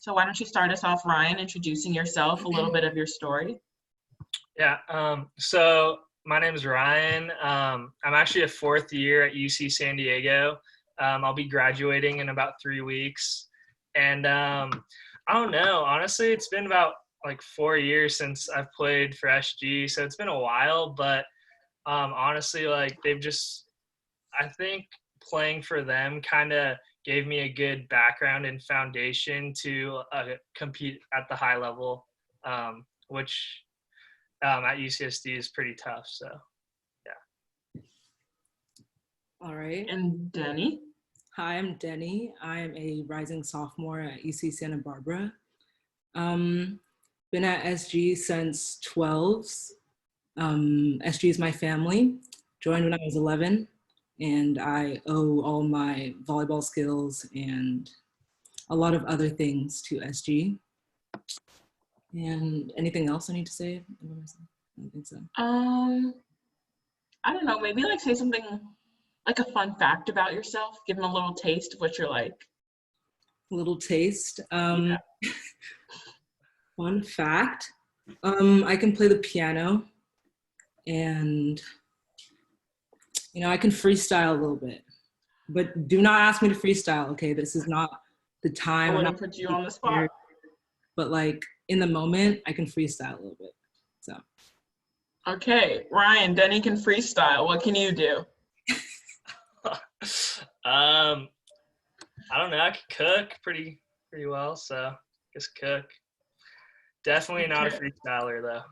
So why don't you start us off, Ryan, introducing yourself, a little bit of your story. Yeah, so my name is Ryan. I'm actually a fourth year at UC San Diego. I'll be graduating in about 3 weeks. And I don't know, honestly, it's been about like 4 years since I've played for SG. So it's been a while, but honestly, like I think playing for them kind of gave me a good background and foundation to compete at the high level, which at UCSD is pretty tough. So, yeah. All right. And Deni? Hi, I'm Deni. I'm a rising sophomore at UC Santa Barbara. Been at SG since 12. SG is my family. Joined when I was 11, and I owe all my volleyball skills and a lot of other things to SG. And anything else I need to say about myself? I don't think so. I don't know, maybe like say something like a fun fact about yourself, give them a little taste of what you're like. A little taste. Yeah. Fun fact. I can play the piano, and I can freestyle a little bit. But do not ask me to freestyle, okay? This is not the time. I wouldn't put you on the spot. But like in the moment, I can freestyle a little bit. So. Okay, Ryan, Deni can freestyle. What can you do? I don't know. I can cook pretty well, so I guess cook. Definitely not a freestyler though.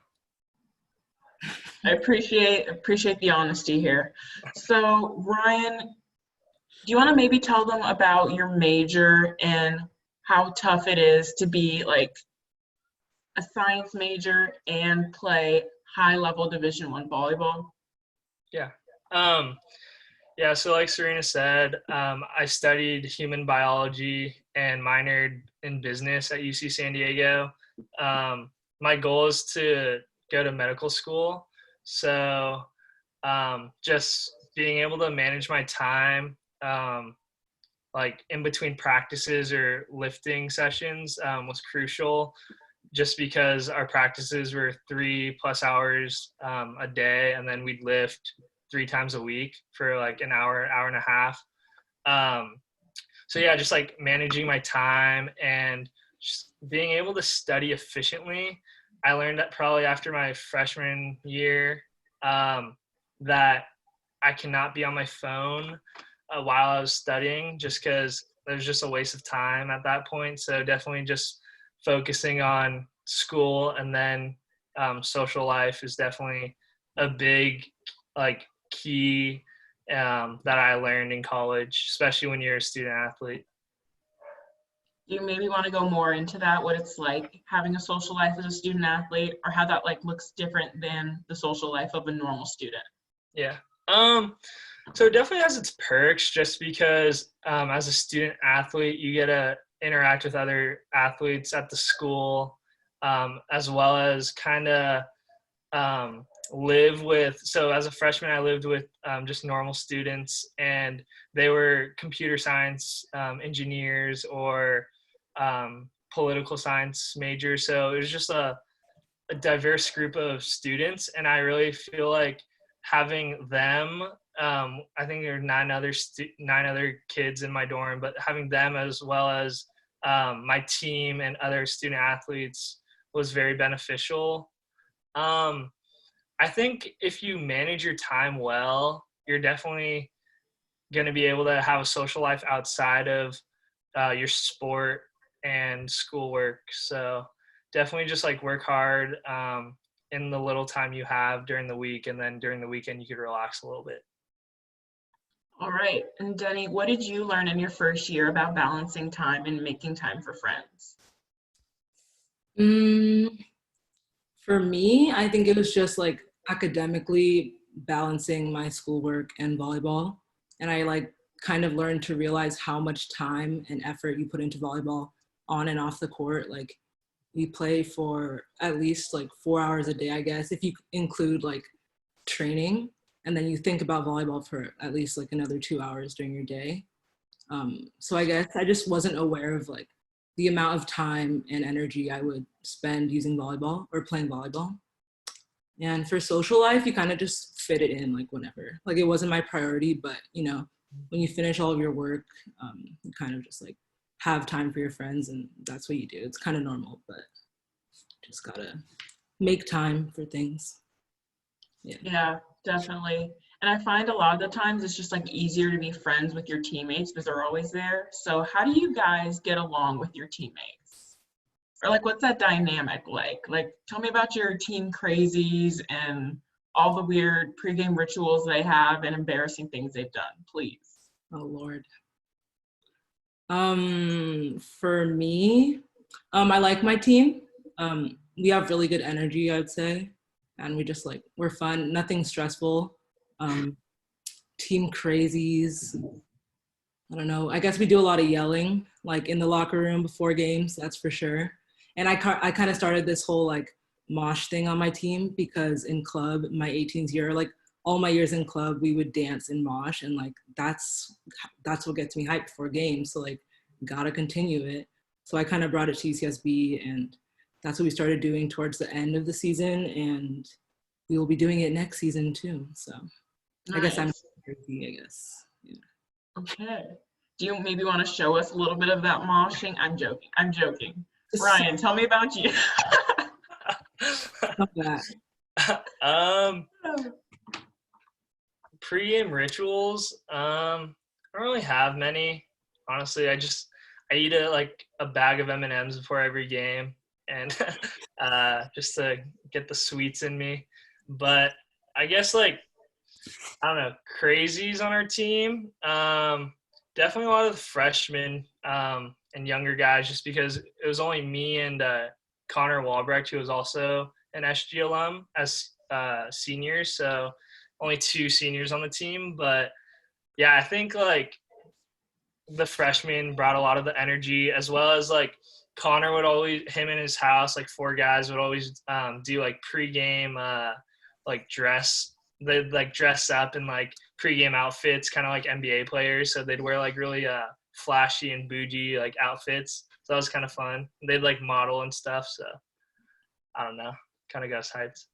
I appreciate the honesty here. So Ryan, do you want to maybe tell them about your major and how tough it is to be like a science major and play high-level Division I volleyball? Yeah. Yeah, so like Serena said, I studied human biology and minored in business at UC San Diego. My goal is to go to medical school. So just being able to manage my time, like in between practices or lifting sessions was crucial, just because our practices were 3+ hours a day, and then we'd lift 3 times a week for like an hour and a half. So yeah, just like managing my time and just being able to study efficiently. I learned that probably after my freshman year that I cannot be on my phone while I was studying, just because it was just a waste of time at that point. So definitely just focusing on school, and then social life is definitely a big like key that I learned in college, especially when you're a student athlete. Do you maybe want to go more into that, what it's like having a social life as a student athlete, or how that like looks different than the social life of a normal student? Yeah. So it definitely has its perks, just because as a student athlete, you get to interact with other athletes at the school, as well as kind of live with. So as a freshman, I lived with just normal students, and they were computer science engineers or political science majors. So it was just a diverse group of students, and I really feel like having them, I think there were 9 other kids in my dorm, but having them as well as my team and other student athletes was very beneficial. I think if you manage your time well, you're definitely going to be able to have a social life outside of your sport and schoolwork. So definitely just like work hard in the little time you have during the week, and then during the weekend you could relax a little bit. All right. And Deni, what did you learn in your first year about balancing time and making time for friends? For me, I think it was just like academically balancing my schoolwork and volleyball. And I like kind of learned to realize how much time and effort you put into volleyball on and off the court. Like we play for at least like 4 hours a day, I guess, if you include like training. And then you think about volleyball for at least like another 2 hours during your day. So I guess I just wasn't aware of like the amount of time and energy I would spend using volleyball or playing volleyball. And for social life, you kind of just fit it in like whenever. Like it wasn't my priority, but you know, when you finish all of your work, you kind of just like have time for your friends, and that's what you do. It's kind of normal, but just gotta make time for things. Yeah, definitely. And I find a lot of the times it's just like easier to be friends with your teammates because they're always there. So how do you guys get along with your teammates? Or like what's that dynamic like? Like tell me about your team crazies and all the weird pregame rituals they have and embarrassing things they've done, please. Oh Lord. For me, I like my team. We have really good energy, I'd say. And we just like, we're fun, nothing stressful. Team crazies. I don't know. I guess we do a lot of yelling, like in the locker room before games, that's for sure. And I kind of started this whole like mosh thing on my team because in club, my 18th year, like all my years in club, we would dance and mosh, and like that's what gets me hyped for games. So like, gotta continue it. So I kind of brought it to UCSB, and that's what we started doing towards the end of the season, and we will be doing it next season too. So Nice. I guess I'm crazy, I guess. Yeah. Okay. Do you maybe want to show us a little bit of that moshing? I'm joking. I'm joking. Ryan, tell me about you. Pre-game rituals. I don't really have many. Honestly, I eat a bag of M&Ms before every game, and just to get the sweets in me. But I guess like I don't know, crazies on our team. Definitely a lot of the freshmen and younger guys, just because it was only me and Connor Walbrecht, who was also an SG alum, as seniors. So only 2 seniors on the team. But yeah, I think like the freshmen brought a lot of the energy, as well as like Connor would always, him and his house, like 4 guys would always do like pregame like dress. They'd like dress up in like pregame outfits, kind of like NBA players. So they'd wear like really flashy and bougie like outfits. So that was kind of fun. They'd like model and stuff. So I don't know, kind of got us hyped.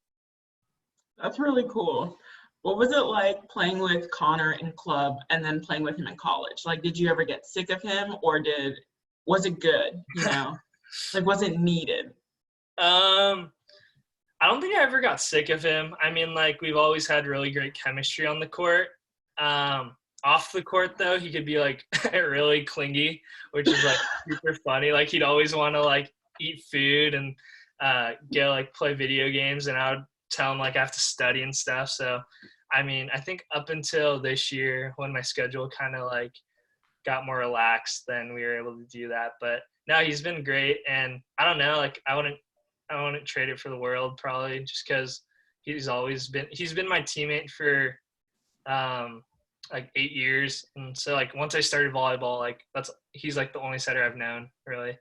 That's really cool. What was it like playing with Connor in club and then playing with him in college? Like, did you ever get sick of him, or was it good? You know, like was it needed? I don't think I ever got sick of him. I mean, like we've always had really great chemistry on the court. Off the court though, he could be like really clingy, which is like super funny. Like he'd always want to like eat food and go like play video games, and I would tell him like I have to study and stuff. So I mean, I think up until this year when my schedule kind of like got more relaxed, then we were able to do that. But no, he's been great, and I don't know, like I wouldn't trade it for the world, probably, just because he's been my teammate for like 8 years. And so like once I started volleyball, like he's like the only setter I've known, really.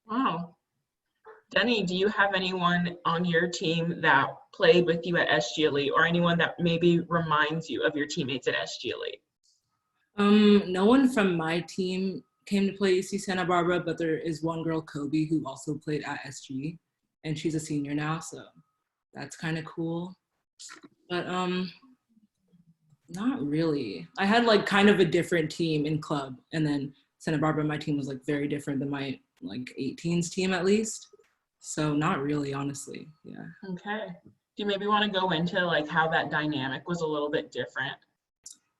Wow. Deni, do you have anyone on your team that played with you at SGLE, or anyone that maybe reminds you of your teammates at SGLE? No one from my team came to play UC Santa Barbara, but there is one girl, Kobe, who also played at SG, and she's a senior now, so that's kind of cool. But not really. I had like kind of a different team in club, and then Santa Barbara, my team was like very different than my like 18s team at least. So not really, honestly. Yeah. Okay. Do you maybe want to go into like how that dynamic was a little bit different?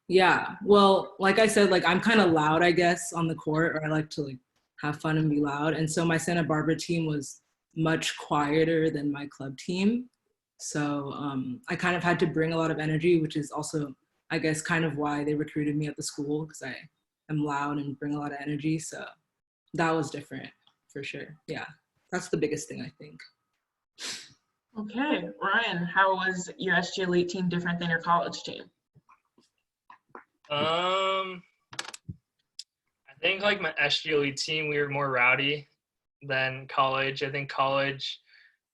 Yeah. Well, like I said, like I'm kind of loud, I guess, on the court, or I like to like have fun and be loud. And so my Santa Barbara team was much quieter than my club team. So I kind of had to bring a lot of energy, which is also, I guess, kind of why they recruited me at the school, because I am loud and bring a lot of energy. So that was different for sure. Yeah. That's the biggest thing, I think. Okay. Ryan, how was your SG Elite team different than your college team? I think like my SG Elite team, we were more rowdy than college. I think college,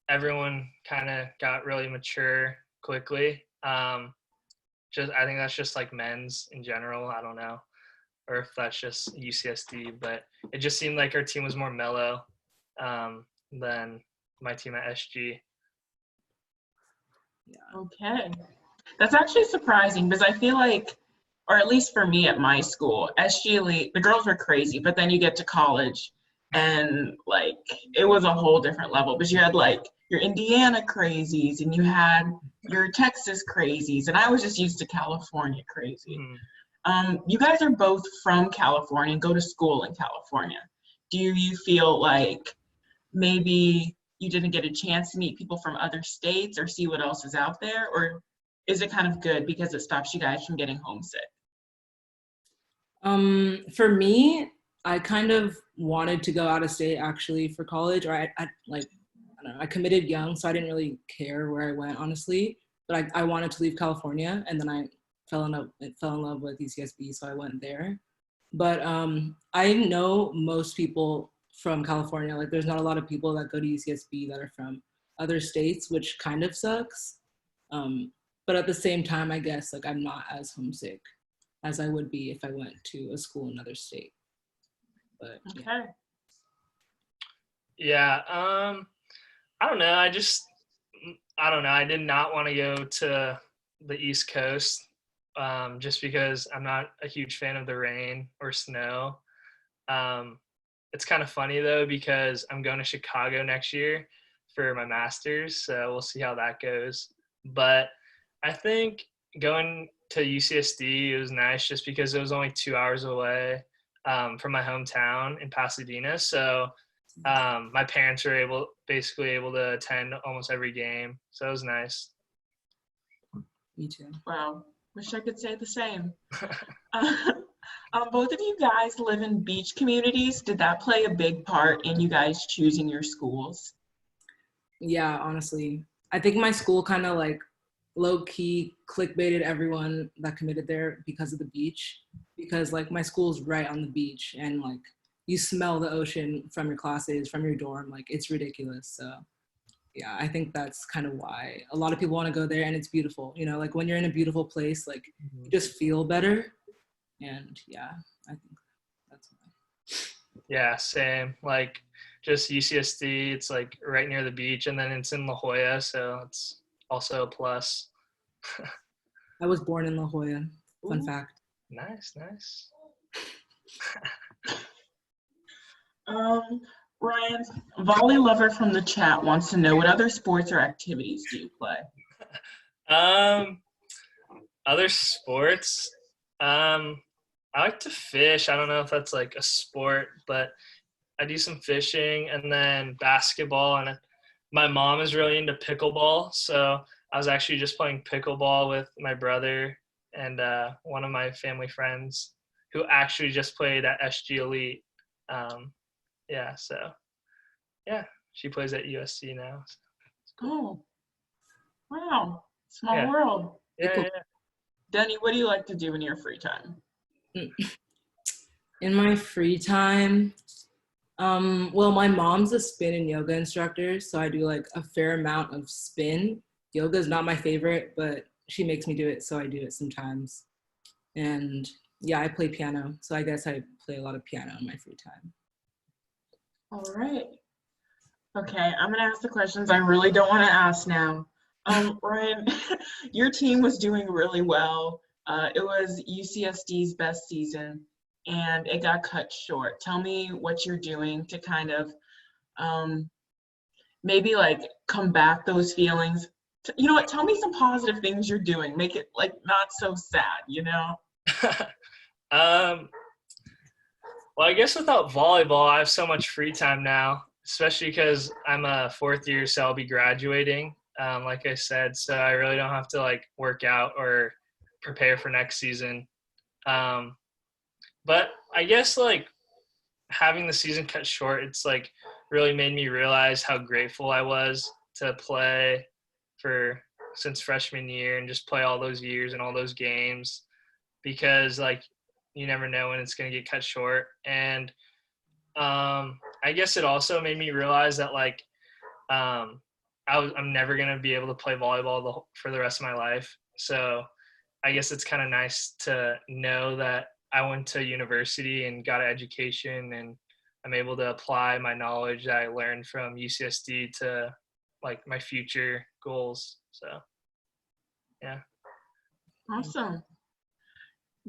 everyone kind of got really mature quickly. I think that's just like men's in general. I don't know. or if that's just UCSD, but it just seemed like our team was more mellow than my team at SG. Okay. That's actually surprising because I feel like, or at least for me at my school, SG Elite, the girls were crazy, but then you get to college and like it was a whole different level. But you had like your Indiana crazies and you had your Texas crazies, and I was just used to California crazy. You guys are both from California and go to school in California. Do you feel like maybe you didn't get a chance to meet people from other states or see what else is out there? Or is it kind of good because it stops you guys from getting homesick? For me, I kind of wanted to go out of state actually for college, or I don't know, I committed young, so I didn't really care where I went, honestly. But I wanted to leave California, and then I fell in love with UCSB, so I went there. But I know most people from California. Like, there's not a lot of people that go to UCSB that are from other states, which kind of sucks. But at the same time, I guess like I'm not as homesick as I would be if I went to a school in another state. But Okay. Yeah. I don't know. I don't know. I did not want to go to the East Coast just because I'm not a huge fan of the rain or snow. It's kind of funny though because I'm going to Chicago next year for my master's, so we'll see how that goes. But I think going to UCSD was nice just because it was only 2 hours away from my hometown in Pasadena. So my parents were basically able to attend almost every game, so it was nice. Me too. Wow. Wish I could say the same. Both of you guys live in beach communities. Did that play a big part in you guys choosing your schools? Yeah, honestly. I think my school kind of like low-key clickbaited everyone that committed there because of the beach. Because like my school's right on the beach and like you smell the ocean from your classes, from your dorm. Like it's ridiculous. So yeah, I think that's kind of why a lot of people want to go there, and it's beautiful. You know, like when you're in a beautiful place, like you just feel better. And yeah, I think that's why. Yeah, same. Like just UCSD, it's like right near the beach, and then it's in La Jolla, so it's also a plus. I was born in La Jolla. Fun Ooh, fact. nice. Ryan, Volley Lover from the chat wants to know what other sports or activities do you play? Other sports. I like to fish. I don't know if that's like a sport, but I do some fishing and then basketball. And my mom is really into pickleball, so I was actually just playing pickleball with my brother and one of my family friends who actually just played at SG Elite. She plays at USC now. So. Oh, wow. Small Yeah. world. Yeah. Deni, what do you like to do in your free time? In my free time, well, my mom's a spin and yoga instructor, so I do like a fair amount of spin. Yoga is not my favorite, but she makes me do it, so I do it sometimes. And yeah, I play piano, so I guess I play a lot of piano in my free time. All right. Okay, I'm gonna ask the questions I really don't want to ask now. Ryan, your team was doing really well. It was UCSD's best season, and it got cut short. Tell me what you're doing to kind of maybe like combat those feelings. You know what? Tell me some positive things you're doing. Make it like not so sad, you know? Well, I guess without volleyball, I have so much free time now, especially because I'm a fourth year, so I'll be graduating, like I said. So I really don't have to like work out or prepare for next season. But I guess like having the season cut short, it's like really made me realize how grateful I was to play since freshman year and just play all those years and all those games, because like you never know when it's going to get cut short. And I guess it also made me realize that like I'm never going to be able to play volleyball for the rest of my life. So I guess it's kind of nice to know that I went to university and got an education, and I'm able to apply my knowledge that I learned from UCSD to like my future goals. So, yeah. Awesome.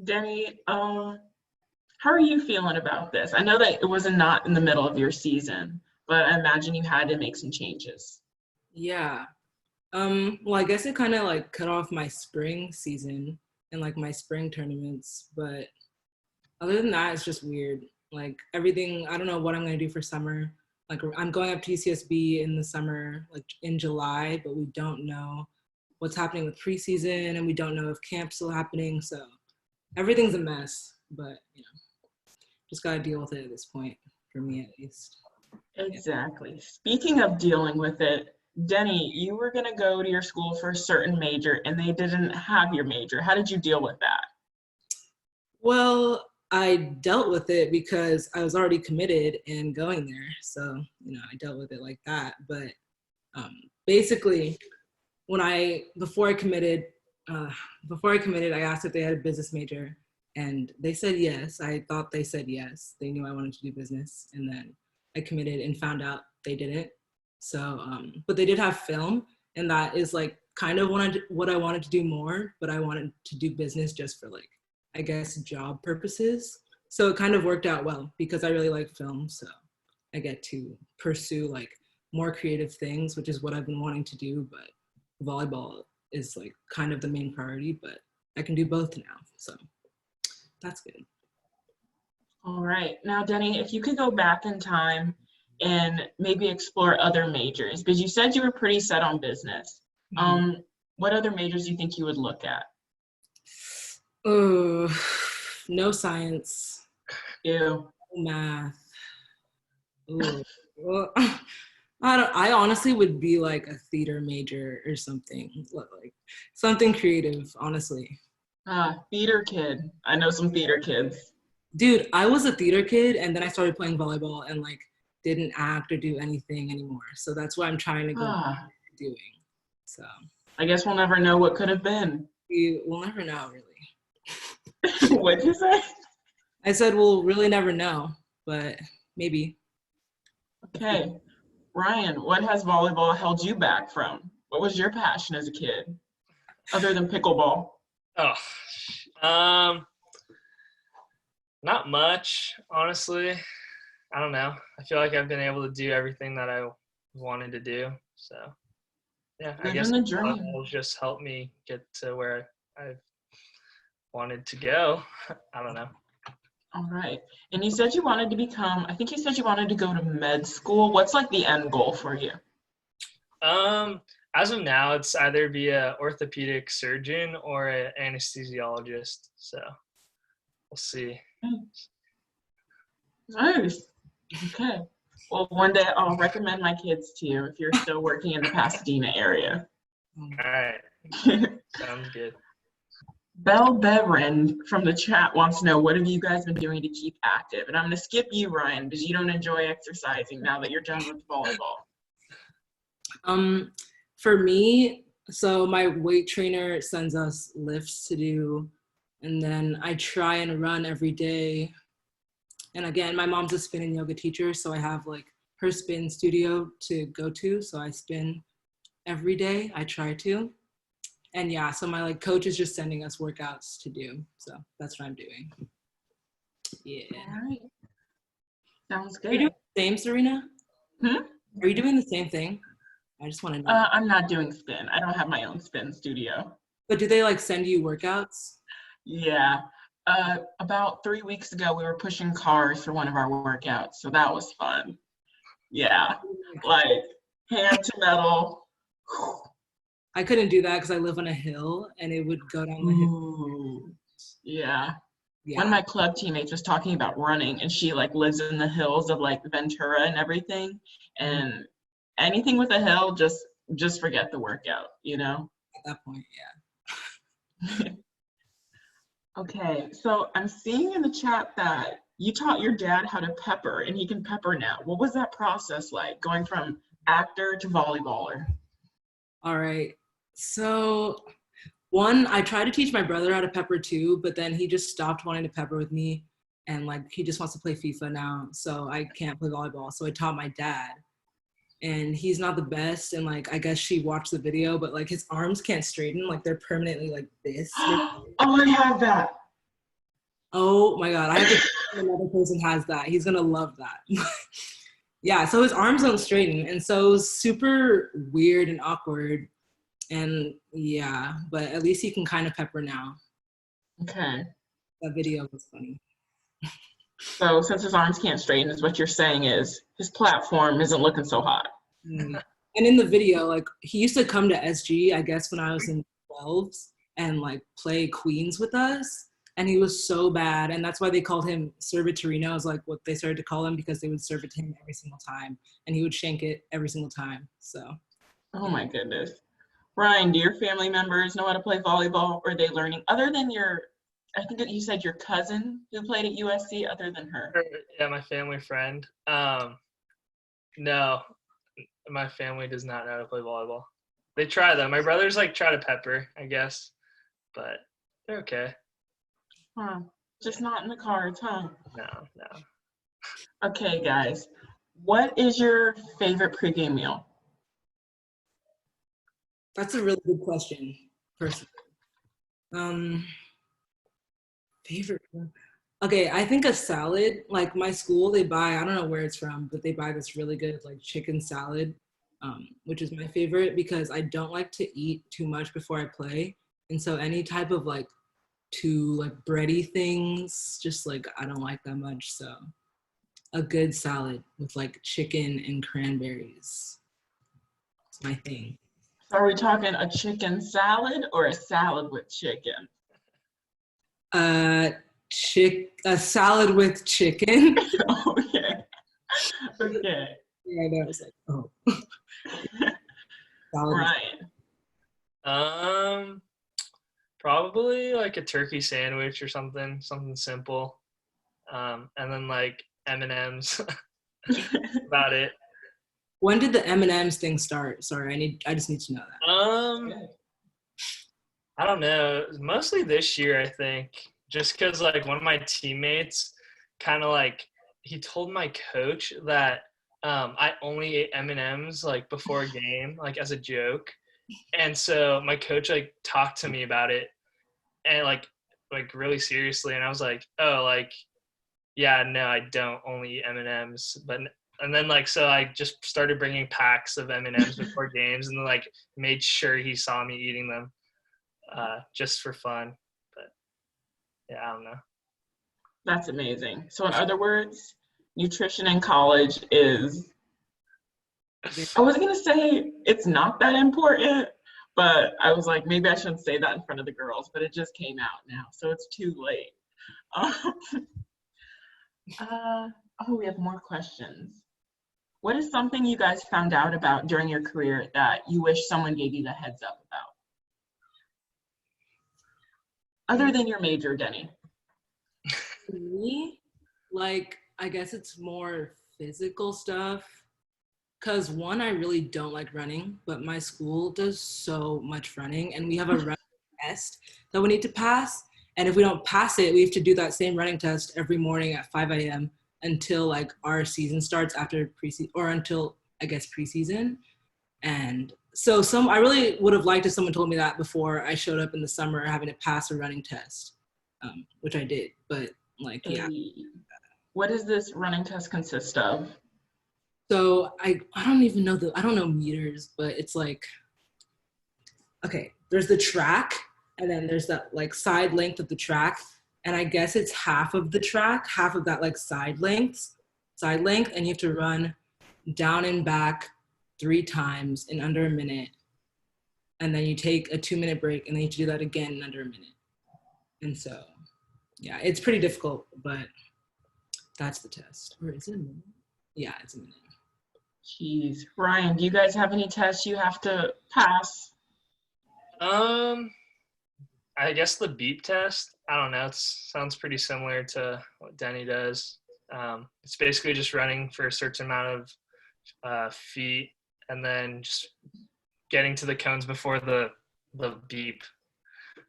Deni, how are you feeling about this? I know that it was not in the middle of your season, but I imagine you had to make some changes. Yeah. Well, I guess it kind of like cut off my spring season and like my spring tournaments, but other than that, it's just weird. Like everything, I don't know what I'm gonna do for summer. Like I'm going up to UCSB in the summer, like in July, but we don't know what's happening with preseason, and we don't know if camp's still happening. So everything's a mess, but just gotta deal with it at this point, for me at least. Exactly. Speaking of dealing with it, Deni, you were going to go to your school for a certain major and they didn't have your major. How did you deal with that? Well, I dealt with it because I was already committed and going there. So, I dealt with it like that. But basically, before I committed, I asked if they had a business major, and they said yes. I thought they said yes. They knew I wanted to do business, and then I committed and found out they didn't. So, but they did have film, and that is like kind of what I wanted to do more, but I wanted to do business just for like, I guess, job purposes. So it kind of worked out well because I really like film. So I get to pursue like more creative things, which is what I've been wanting to do. But volleyball is like kind of the main priority, but I can do both now. So that's good. All right. Now, Deni, if you could go back in time and maybe explore other majors, because you said you were pretty set on business. What other majors do you think you would look at? Oh, no science. Ew. No math. Ooh. Well, I honestly would be like a theater major or something, like something creative, honestly. Theater kid. I know some theater kids. Dude, I was a theater kid and then I started playing volleyball and like didn't act or do anything anymore. So that's what I'm trying to go doing. So I guess we'll never know what could have been. We'll never know, really. What'd you say? I said we'll really never know, but maybe. Okay. Ryan, what has volleyball held you back from? What was your passion as a kid, other than pickleball? Not much, honestly. I don't know. I feel like I've been able to do everything that I wanted to do. So, yeah, I guess will just help me get to where I've wanted to go. I don't know. All right. And you said you wanted to I think you said you wanted to go to med school. What's like the end goal for you? As of now, it's either be an orthopedic surgeon or an anesthesiologist. So we'll see. Nice. Okay. Well, one day I'll recommend my kids to you if you're still working in the Pasadena area. All right. Sounds good. Belle Beverin from the chat wants to know, what have you guys been doing to keep active? And I'm going to skip you, Ryan, because you don't enjoy exercising now that you're done with volleyball. For me, so my weight trainer sends us lifts to do, and then I try and run every day. And again, my mom's a spin and yoga teacher, so I have like her spin studio to go to. So I spin every day. I try to. And yeah, so my like coach is just sending us workouts to do. So that's what I'm doing. Yeah. All right. Sounds good. Are you doing the same, Serena? Are you doing the same thing? I just want to know. I'm not doing spin. I don't have my own spin studio. But do they like send you workouts? Yeah. About 3 weeks ago, we were pushing cars for one of our workouts. So that was fun. Yeah. Like hand to metal. I couldn't do that because I live on a hill and it would go down the hill. Yeah. One of my club teammates was talking about running, and she like lives in the hills of like Ventura and everything. And anything with a hill, just forget the workout, you know? At that point, yeah. Okay, so I'm seeing in the chat that you taught your dad how to pepper, and he can pepper now. What was that process like, going from actor to volleyballer? All right. So, One, I tried to teach my brother how to pepper too, but then he just stopped wanting to pepper with me. And like, he just wants to play FIFA now. So I can't play volleyball. So I taught my dad. And he's not the best. And like, I guess she watched the video, but like his arms can't straighten. Like they're permanently like this. Oh, I have that. Oh my God. I have to another person has that. He's going to love that. Yeah. So his arms don't straighten. And so it was super weird and awkward. And yeah, but at least he can kind of pepper now. Okay. That video was funny. So since his arms can't straighten, is what you're saying is his platform isn't looking so hot. And in the video, like he used to come to SG, I guess when I was in 12s and like play queens with us. And he was so bad. And that's why they called him Servitorino, is like what they started to call him, because they would serve it to him every single time. And he would shank it every single time. So. Oh my goodness. Ryan, do your family members know how to play volleyball, or are they learning other than I think that you said your cousin who played at USC, other than her? Yeah, my family friend. No, my family does not know how to play volleyball. They try though. My brothers like try to pepper, I guess, but they're okay. Huh. Just not in the cards, huh? No. Okay, guys. What is your favorite pregame meal? That's a really good question, personally. Favorite food? Okay, I think a salad, like my school, they buy, I don't know where it's from, but they buy this really good like chicken salad, which is my favorite because I don't like to eat too much before I play. And so any type of like too like bready things, just like I don't like that much. So a good salad with like chicken and cranberries. It's my thing. Are we talking a chicken salad or a salad with chicken? A salad with chicken. Okay. Okay. Yeah, that was like, oh. Salad. Ryan. Probably like a turkey sandwich or something simple. And then like M&Ms. About it. When did the M&Ms thing start? Sorry, I just need to know that. I don't know. Mostly this year, I think. Just because like one of my teammates kind of like he told my coach that I only ate M&Ms like before a game, like as a joke. And so my coach like talked to me about it and like really seriously. And I was like, oh, like, yeah, no, I don't only eat M&Ms. And then like, so I just started bringing packs of M&Ms before games and then like made sure he saw me eating them just for fun. But yeah, I don't know. That's amazing. So in other words, nutrition in college is, I was going to say it's not that important, but I was like, maybe I shouldn't say that in front of the girls, but it just came out now, so it's too late. We have more questions. What is something you guys found out about during your career that you wish someone gave you the heads up about? Other than your major, Deni. For me, like, I guess it's more physical stuff. Because one, I really don't like running, but my school does so much running, and we have a running test that we need to pass. And if we don't pass it, we have to do that same running test every morning at 5 a.m. until like our season starts after preseason, or until I guess preseason. And so I really would have liked if someone told me that before I showed up in the summer having to pass a running test, which I did. But like, yeah. What does this running test consist of? So I don't even know I don't know meters, but it's like, okay, there's the track, and then there's that like side length of the track. And I guess it's half of the track, half of that like side length, and you have to run down and back 3 times in under a minute. And then you take a 2-minute break, and then you have to do that again in under a minute. And so, yeah, it's pretty difficult, but that's the test. Or is it a minute? Yeah, it's a minute. Jeez. Ryan, do you guys have any tests you have to pass? I guess the beep test. I don't know. It sounds pretty similar to what Deni does. It's basically just running for a certain amount of feet and then just getting to the cones before the beep.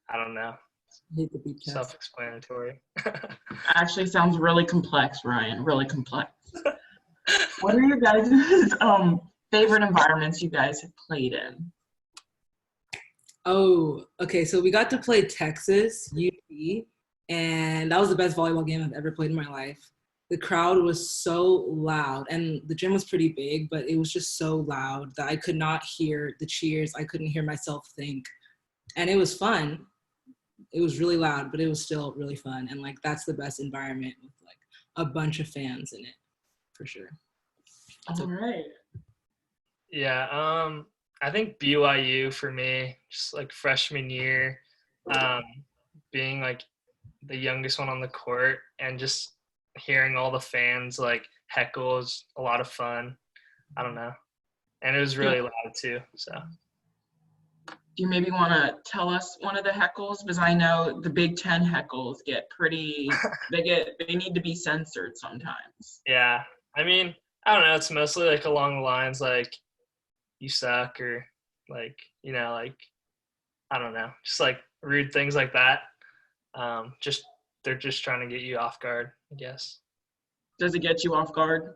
I don't know. Hate the beep test. Self-explanatory. Actually sounds really complex, Ryan, really complex. What are your guys' favorite environments you guys have played in? Oh, okay. So we got to play Texas, UP, and that was the best volleyball game I've ever played in my life. The crowd was so loud, and the gym was pretty big, but it was just so loud that I could not hear the cheers. I couldn't hear myself think. And it was fun. It was really loud, but it was still really fun. And like, that's the best environment with like a bunch of fans in it, for sure. All right. Yeah, I think BYU for me, just like freshman year, being like the youngest one on the court and just hearing all the fans like heckle was a lot of fun. I don't know. And it was really loud too, so. Do you maybe want to tell us one of the heckles? Because I know the Big Ten heckles get pretty, they need to be censored sometimes. Yeah, I mean, I don't know. It's mostly like along the lines like, you suck, or like, you know, like, I don't know, just like rude things like that. They're just trying to get you off guard, I guess. Does it get you off guard?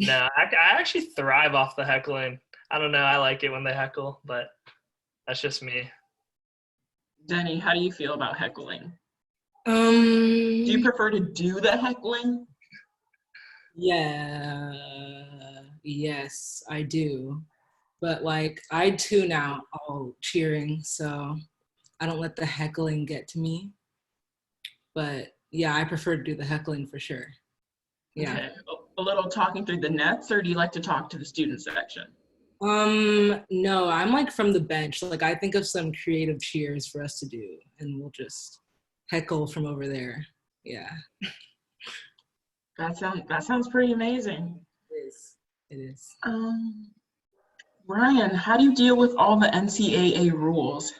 No, I actually thrive off the heckling. I don't know. I like it when they heckle, but that's just me. Deni, how do you feel about heckling? Do Do you prefer to do the heckling? Yeah, yes, I do. But like, I tune out all cheering, so I don't let the heckling get to me. But yeah, I prefer to do the heckling for sure. Yeah. Okay. A little talking through the nets, or do you like to talk to the student section? No, I'm like from the bench. Like, I think of some creative cheers for us to do, and we'll just heckle from over there. Yeah. That sounds pretty amazing. It is. Ryan, how do you deal with all the NCAA rules?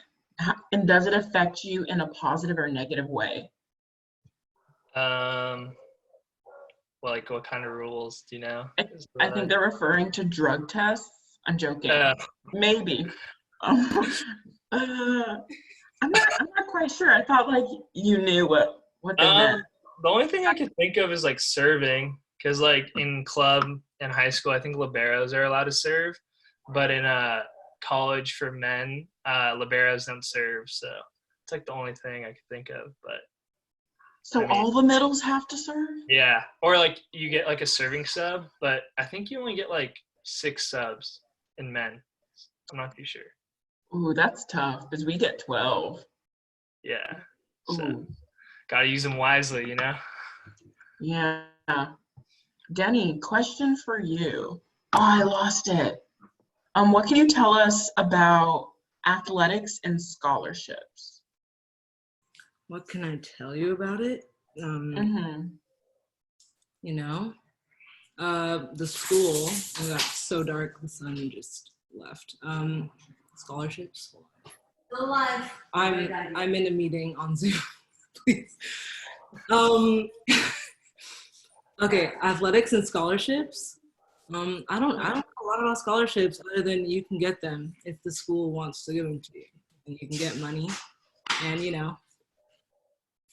And does it affect you in a positive or negative way? Well, like what kind of rules do you know? I think they're referring to drug tests. I'm joking. Maybe. I'm not quite sure. I thought like you knew what they meant. The only thing I can think of is like serving, because like in club and high school, I think liberos are allowed to serve, but in college for men, liberos don't serve. So it's like the only thing I could think of. But so I mean, all the middles have to serve? Yeah, or like you get like a serving sub, but I think you only get like 6 subs in men. I'm not too sure. Ooh, that's tough because we get 12. Yeah. So gotta use them wisely, you know? Yeah. Deni, question for you. Oh, I lost it. What can you tell us about athletics and scholarships? What can I tell you about it? You know, the school, it got so dark, the sun just left. Scholarships. I'm in a meeting on Zoom, please. Okay, athletics and scholarships. I don't know a lot about scholarships other than you can get them if the school wants to give them to you, and you can get money, and you know,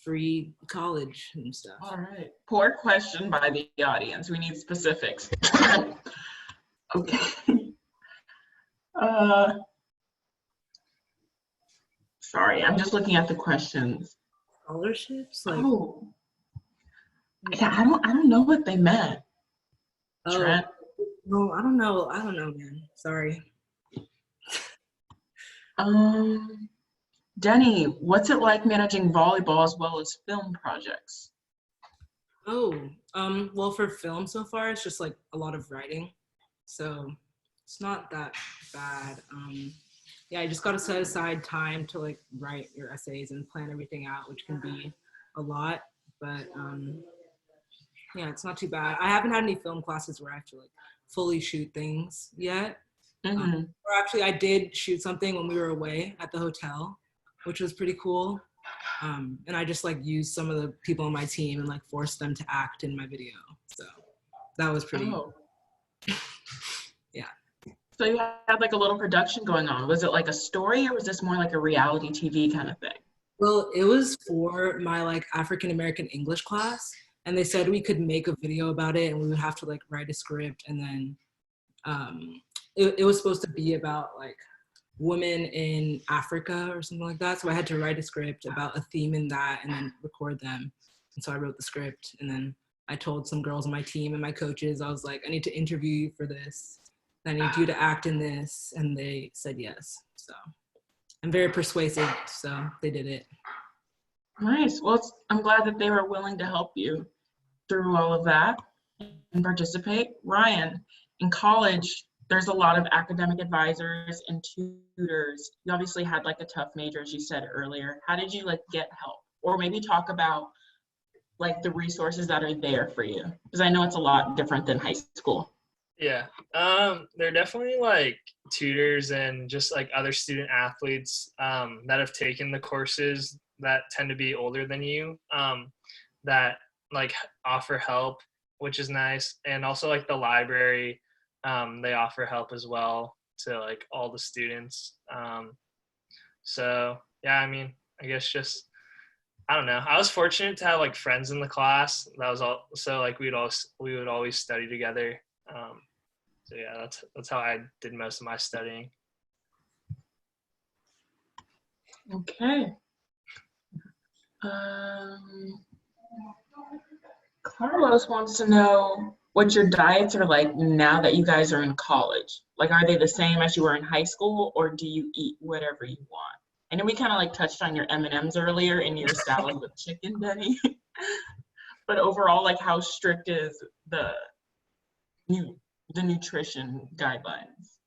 free college and stuff. All right. Poor question by the audience. We need specifics. Okay. Sorry, I'm just looking at the questions. Scholarships? Like, yeah, I don't know what they meant. Trent? No, I don't know, man. Sorry. Deni, what's it like managing volleyball as well as film projects? Well, for film so far, it's just like a lot of writing. So it's not that bad. Yeah, I just got to set aside time to like write your essays and plan everything out, which can be a lot, but yeah, it's not too bad. I haven't had any film classes where I have to like fully shoot things yet. Or actually, I did shoot something when we were away at the hotel, which was pretty cool. And I just like used some of the people on my team and like forced them to act in my video. So that was pretty, yeah. So you had like a little production going on. Was it like a story or was this more like a reality TV kind of thing? Well, it was for my like African American English class, and they said we could make a video about it, and we would have to like write a script, and then it was supposed to be about like women in Africa or something like that. So I had to write a script about a theme in that, and then record them. And so I wrote the script, and then I told some girls on my team and my coaches, I was like, I need to interview you for this. I need you to act in this, and they said yes. So I'm very persuasive, so they did it. Nice. Well, I'm glad that they were willing to help you through all of that and participate. Ryan, in college, there's a lot of academic advisors and tutors. You obviously had like a tough major, as you said earlier. How did you like get help? Or maybe talk about like the resources that are there for you? Because I know it's a lot different than high school. Yeah. There are definitely like tutors and just like other student athletes that have taken the courses that tend to be older than you that like offer help, which is nice. And also like the library, they offer help as well to like all the students. So yeah, I mean, I guess just I don't know. I was fortunate to have like friends in the class. That was all. So like we would always study together. So yeah, that's how I did most of my studying. Okay. Carlos wants to know what your diets are like now that you guys are in college. Like, are they the same as you were in high school, or do you eat whatever you want? I know we kind of like touched on your M&Ms earlier in your salad with chicken, Deni. But overall, like, how strict is the nutrition guidelines?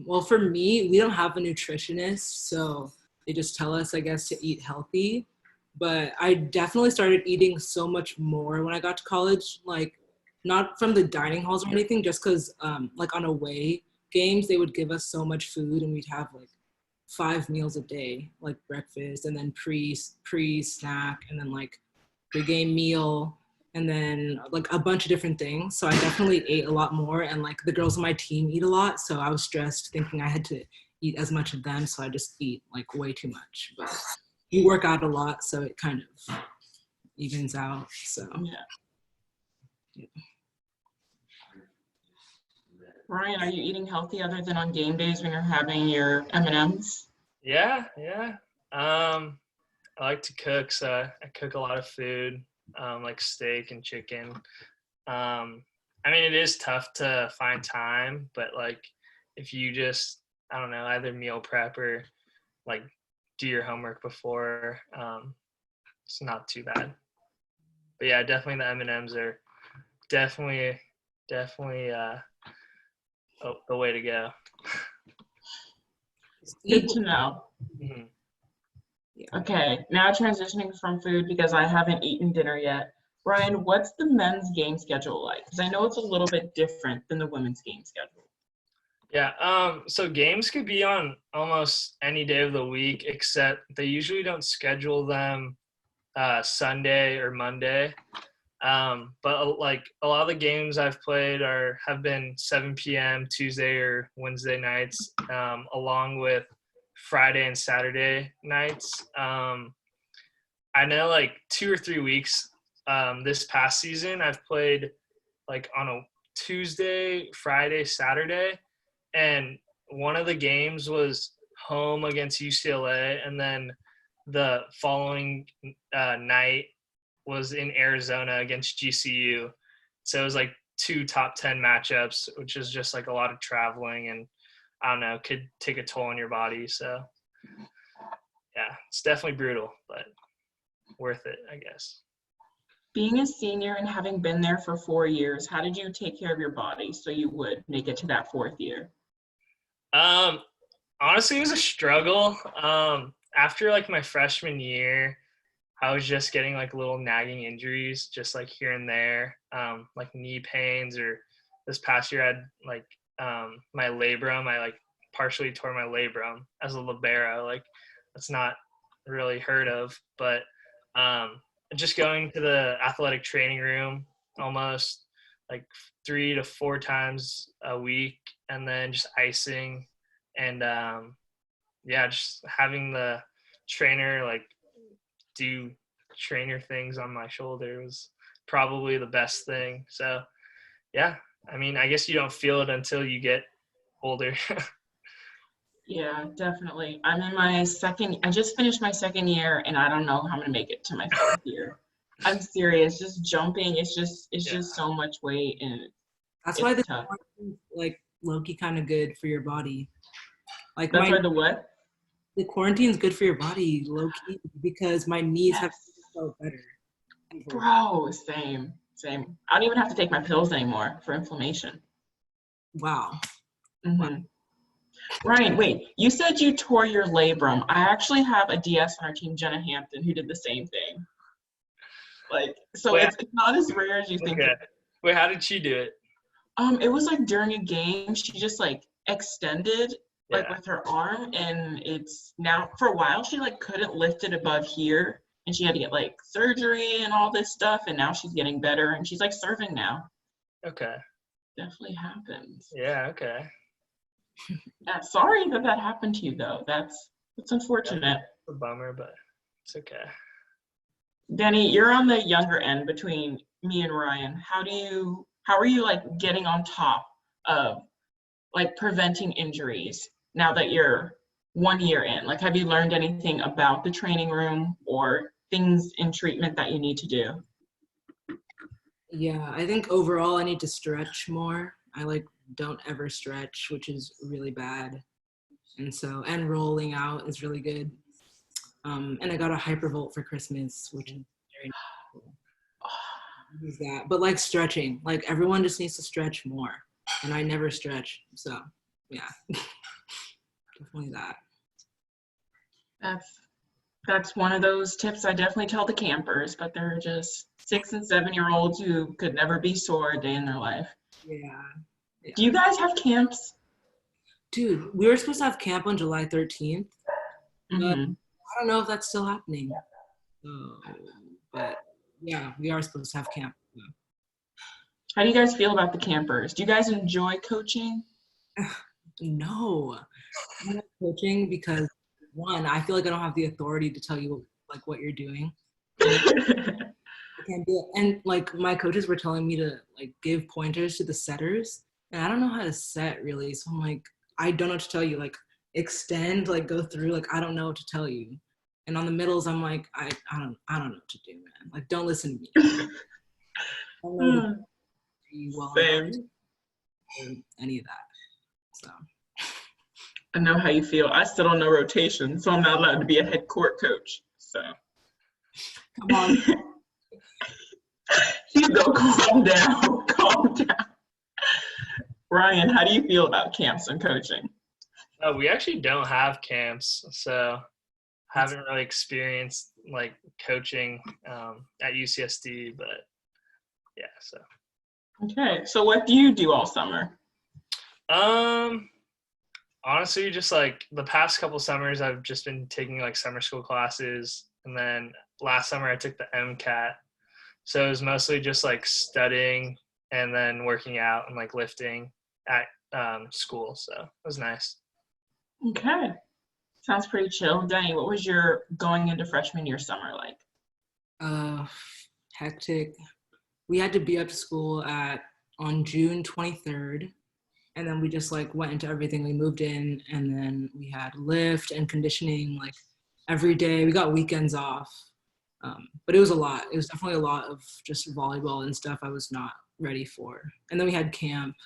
Well, for me, we don't have a nutritionist, so they just tell us, I guess, to eat healthy. But I definitely started eating so much more when I got to college, like not from the dining halls or anything, just because like on away games, they would give us so much food and we'd have like 5 meals a day, like breakfast and then pre-snack and then like pregame meal and then like a bunch of different things. So I definitely ate a lot more, and like the girls on my team eat a lot. So I was stressed thinking I had to eat as much of them. So I just eat like way too much, but we work out a lot. So it kind of evens out. So yeah. Ryan, are you eating healthy other than on game days when you're having your M&Ms? Yeah. I like to cook, so I cook a lot of food, like steak and chicken. I mean, it is tough to find time, but like if you just, I don't know, either meal prep or like do your homework before, it's not too bad. But yeah, definitely the M&Ms are definitely the way to go. Good to know. Mhm. Okay, now transitioning from food because I haven't eaten dinner yet. Ryan, what's the men's game schedule like? Because I know it's a little bit different than the women's game schedule. Yeah, so games could be on almost any day of the week, except they usually don't schedule them Sunday or Monday. But like a lot of the games I've played have been 7 p.m. Tuesday or Wednesday nights, along with Friday and Saturday nights. I know like 2 or 3 weeks this past season I've played like on a Tuesday, Friday, Saturday, and one of the games was home against UCLA, and then the following night was in Arizona against GCU. So it was like 2 top 10 matchups, which is just like a lot of traveling, and I don't know, could take a toll on your body. So yeah, it's definitely brutal, but worth it, I guess. Being a senior and having been there for 4 years, how did you take care of your body so you would make it to that 4th year? Honestly, it was a struggle. After like my freshman year, I was just getting like little nagging injuries, just like here and there, like knee pains, or this past year I had like my labrum. I like partially tore my labrum as a libero. Like that's not really heard of, but just going to the athletic training room almost like 3 to 4 times a week, and then just icing, and yeah, just having the trainer like do trainer things on my shoulder was probably the best thing. So yeah, I mean, I guess you don't feel it until you get older. Yeah, definitely. I just finished my second year and I don't know how I'm gonna make it to my fourth year. I'm serious, just jumping, it's Yeah. just so much weight and That's why it's the tough. quarantine's, like low-key kind of good for your body. Like That's why the what? the quarantine's good for your body, low-key, because my knees have Yes. felt better. Bro, same. I don't even have to take my pills anymore for inflammation. Wow. hmm Ryan, wait, you said you tore your labrum. I actually have a DS on our team, Jenna Hampton, who did the same thing. Like, so Wait, it's not as rare as you think. okay. Wait, how did she do it? It was like during a game, she just like extended like Yeah. with her arm, and it's now for a while she like couldn't lift it above here, and she had to get like surgery and all this stuff, and now she's getting better and she's like serving now. Okay. Definitely happens. Yeah, okay. Yeah, sorry that happened to you though. That's unfortunate. It's a bummer, but it's okay. Deni, you're on the younger end between me and Ryan. How are you like getting on top of like preventing injuries now that you're 1 year in? Like, have you learned anything about the training room or things in treatment that you need to do? Yeah, I think overall I need to stretch more. I like don't ever stretch, which is really bad. And rolling out is really good. And I got a hypervolt for Christmas, which is very cool. Use that. But like stretching, like everyone just needs to stretch more. And I never stretch. So yeah. Definitely that. That's one of those tips I definitely tell the campers, but they're just 6 and 7-year-olds who could never be sore a day in their life. Yeah. Do you guys have camps? Dude, we were supposed to have camp on July 13th. But hmm I don't know if that's still happening. But yeah, we are supposed to have camp. How do you guys feel about the campers? Do you guys enjoy coaching? No, I'm not coaching because one, I feel like I don't have the authority to tell you like what you're doing. I can't do it. And like my coaches were telling me to like give pointers to the setters, and I don't know how to set really. So I'm like, I don't know what to tell you. Like extend, like go through. Like I don't know what to tell you. And on the middles, I'm like, I don't know what to do, man. Like don't listen to me. I don't know well Same. or any of that. So I know how you feel. I still don't know rotation, so I'm not allowed to be a head court coach. So come on. Hugo, calm down. Calm down. Ryan, how do you feel about camps and coaching? We actually don't have camps, so haven't really experienced like coaching at UCSD, but yeah, so. Okay, so what do you do all summer? Honestly, just like the past couple summers, I've just been taking like summer school classes, and then last summer I took the MCAT. So it was mostly just like studying and then working out and like lifting at school. So it was nice. Okay, sounds pretty chill. Deni, what was your going into freshman year summer like? Hectic. We had to be up to school on June 23rd. And then we just like went into everything. We moved in, and then we had lift and conditioning like every day. We got weekends off, but it was a lot. It was definitely a lot of just volleyball and stuff I was not ready for. And then we had camp,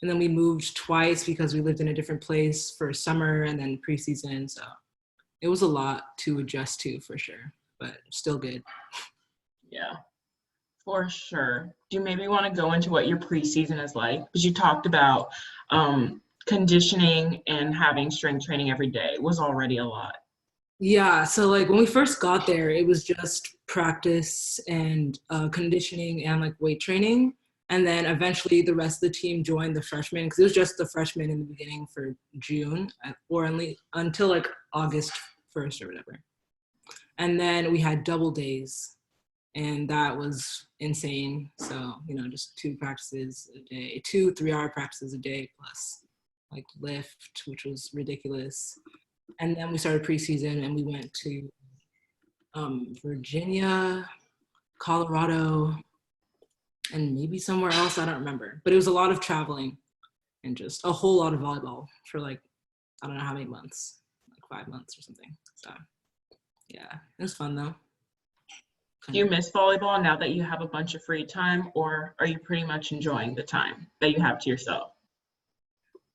and then we moved twice because we lived in a different place for summer and then preseason. So it was a lot to adjust to for sure, but still good. Yeah, for sure. Do you maybe want to go into what your preseason is like? Because you talked about conditioning and having strength training every day was already a lot. Yeah, so like when we first got there, it was just practice and conditioning and like weight training. And then eventually the rest of the team joined the freshmen because it was just the freshmen in the beginning for June or only until like August 1st or whatever. And then we had double days, and that was insane. So, just 2 practices a day, 2 3-hour practices a day plus like lift, which was ridiculous. And then we started preseason, and we went to Virginia, Colorado, and maybe somewhere else, I don't remember. But it was a lot of traveling and just a whole lot of volleyball for like, I don't know how many months, like 5 months or something. So yeah, it was fun though. Do you miss volleyball now that you have a bunch of free time, or are you pretty much enjoying the time that you have to yourself?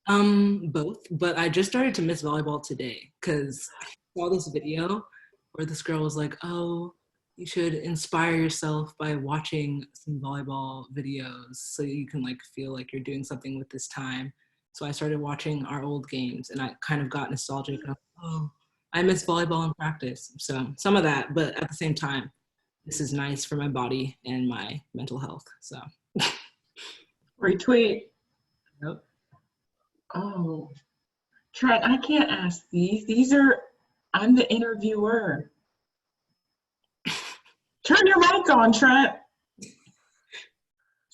Both, but I just started to miss volleyball today because I saw this video where this girl was like, oh, you should inspire yourself by watching some volleyball videos so you can like feel like you're doing something with this time. So I started watching our old games and I kind of got nostalgic. And I was like, oh, I miss volleyball in practice. So some of that, but at the same time, this is nice for my body and my mental health. So Retweet. yep. Oh, Trent, I can't ask these. I'm the interviewer. Turn your mic on, Trent.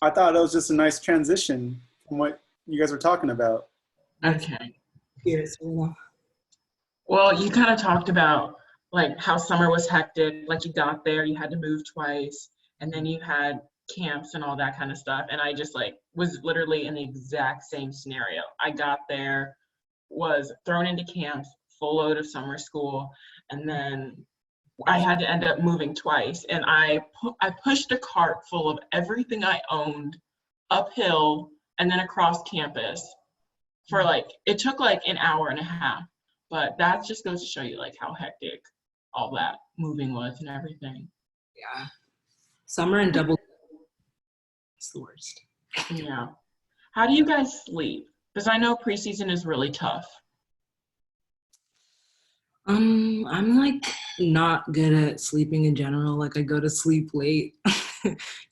I thought it was just a nice transition from what you guys were talking about. Okay. Yes. Well, you kind of talked about like how summer was hectic, like you got there, you had to move twice, and then you had camps and all that kind of stuff. And I just like was literally in the exact same scenario. I got there, was thrown into camps, full load of summer school, and then I had to end up moving twice. And I pushed a cart full of everything I owned uphill and then across campus for like, it took like an hour and a half. But that just goes to show you like how hectic all that moving was and everything. Yeah. Summer and double. It's the worst. Yeah. How do you guys sleep? Because I know preseason is really tough. I'm like not good at sleeping in general. Like I go to sleep late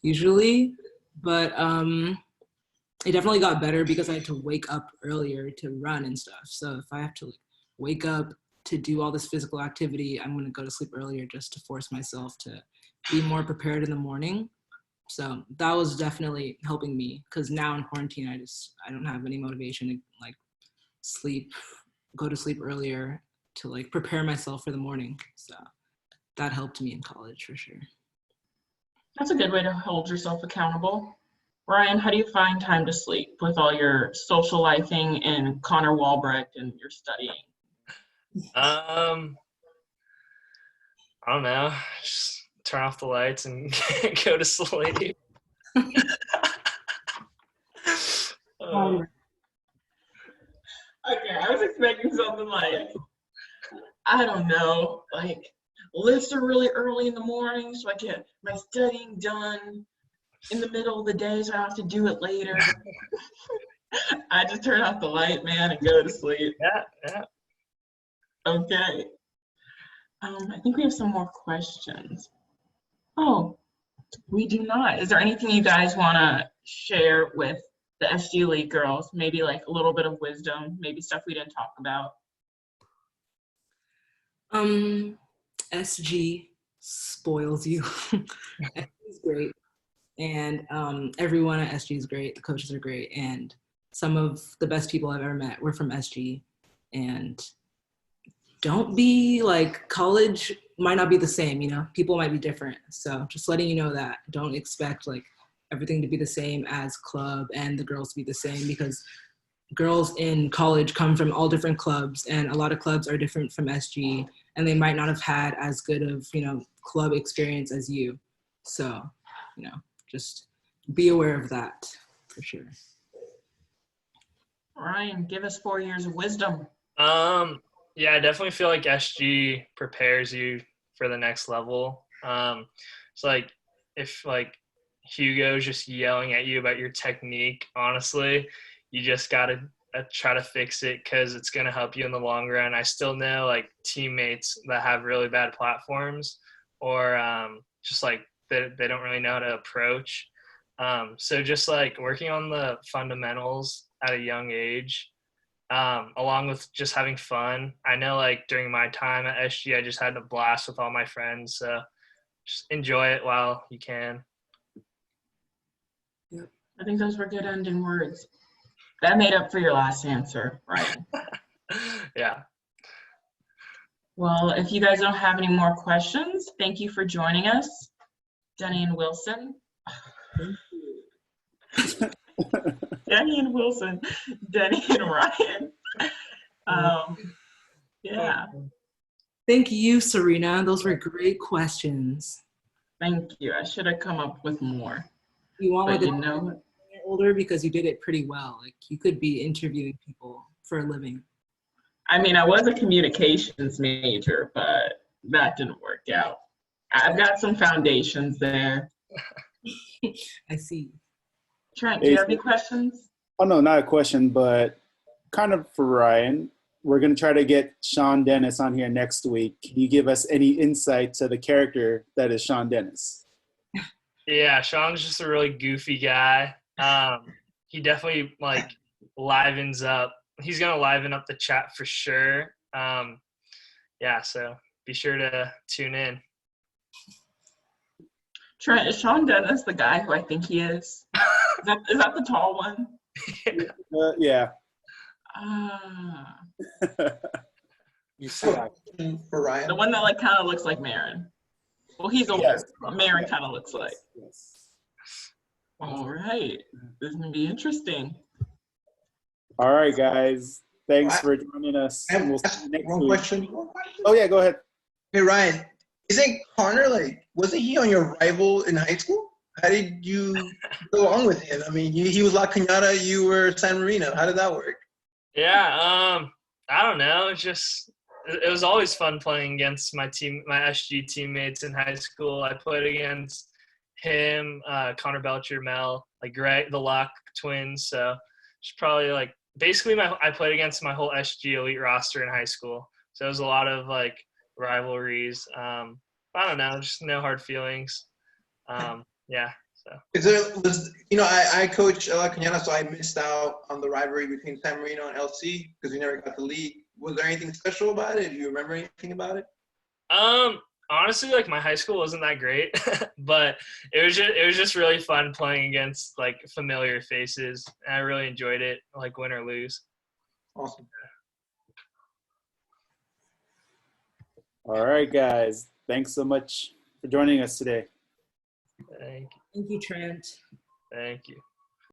usually, but it definitely got better because I had to wake up earlier to run and stuff. So if I have to like wake up to do all this physical activity, I'm gonna go to sleep earlier just to force myself to be more prepared in the morning. So that was definitely helping me because now in quarantine, I don't have any motivation to like go to sleep earlier to like prepare myself for the morning. So that helped me in college for sure. That's a good way to hold yourself accountable. Ryan, how do you find time to sleep with all your social lifing and Connor Walbrecht and your studying? I don't know. Just turn off the lights and go to sleep. Okay, I was expecting something like, I don't know, like lifts are really early in the morning so I get my studying done in the middle of the day so I don't have to do it later. I just turn off the light, man, and go to sleep. Yeah. Okay. I think we have some more questions. Oh, we do not. Is there anything you guys want to share with the SG League girls? Maybe like a little bit of wisdom, maybe stuff we didn't talk about. SG spoils you. SG is great. And everyone at SG is great. The coaches are great. And some of the best people I've ever met were from SG. And don't be like, college might not be the same, you know, people might be different. So just letting you know that, don't expect like everything to be the same as club and the girls to be the same, because girls in college come from all different clubs and a lot of clubs are different from SG and they might not have had as good of, you know, club experience as you. So, you know, just be aware of that for sure. Ryan, give us 4 years of wisdom. Yeah, I definitely feel like SG prepares you for the next level. It's like if like Hugo's just yelling at you about your technique, honestly, you just gotta try to fix it because it's gonna help you in the long run. I still know like teammates that have really bad platforms or just like they don't really know how to approach. So just like working on the fundamentals at a young age. Along with just having fun. I know like during my time at SG, I just had a blast with all my friends. So just enjoy it while you can. Yep. I think those were good ending words. That made up for your last answer, Ryan. Yeah. Well, if you guys don't have any more questions, thank you for joining us, Deni and Wilson. Deni and Wilson, Deni and Ryan. Yeah, Thank you, Serena. Those were great questions. thank you. I should have come up with more, You want but like you know, older because you did it pretty well. Like you could be interviewing people for a living. I mean, I was a communications major, but that didn't work out. I've got some foundations there. I see. Trent, do you have any questions? Oh, no, not a question, but kind of for Ryan. We're going to try to get Sean Dennis on here next week. Can you give us any insight to the character that is Sean Dennis? Yeah, Sean's just a really goofy guy. He definitely like livens up. He's gonna liven up the chat for sure. Yeah, so be sure to tune in. Trent, is Sean Dennis the guy who I think he is? Is that the tall one? Yeah. Ah, You see, for Ryan. the one that like kind of looks like Marin. Well, he's older. Yes. But Marin kind of looks like. Yes. All right, this is gonna be interesting. All right, guys. Thanks for joining us. I have We'll see you next one week. question. Oh, yeah, go ahead. Hey, Ryan, isn't Connor, like, wasn't he on your rival in high school? How did you go along with him? I mean, he was La Cañada, you were San Marino. How did that work? Yeah, I don't know. It was always fun playing against my SG teammates in high school. I played against him, Connor Belcher, Mel, like Greg, the Locke twins. So it's probably like basically I played against my whole SG elite roster in high school. So it was a lot of like rivalries. I don't know, just no hard feelings. Yeah. So. I coach La Cañada, so I missed out on the rivalry between San Marino and LC because we never got the league. Was there anything special about it? Do you remember anything about it? Honestly, like my high school wasn't that great, but it was just really fun playing against like familiar faces. And I really enjoyed it, like win or lose. Awesome. All right, guys. Thanks so much for joining us today. Thank you. Thank you, Trent. Thank you.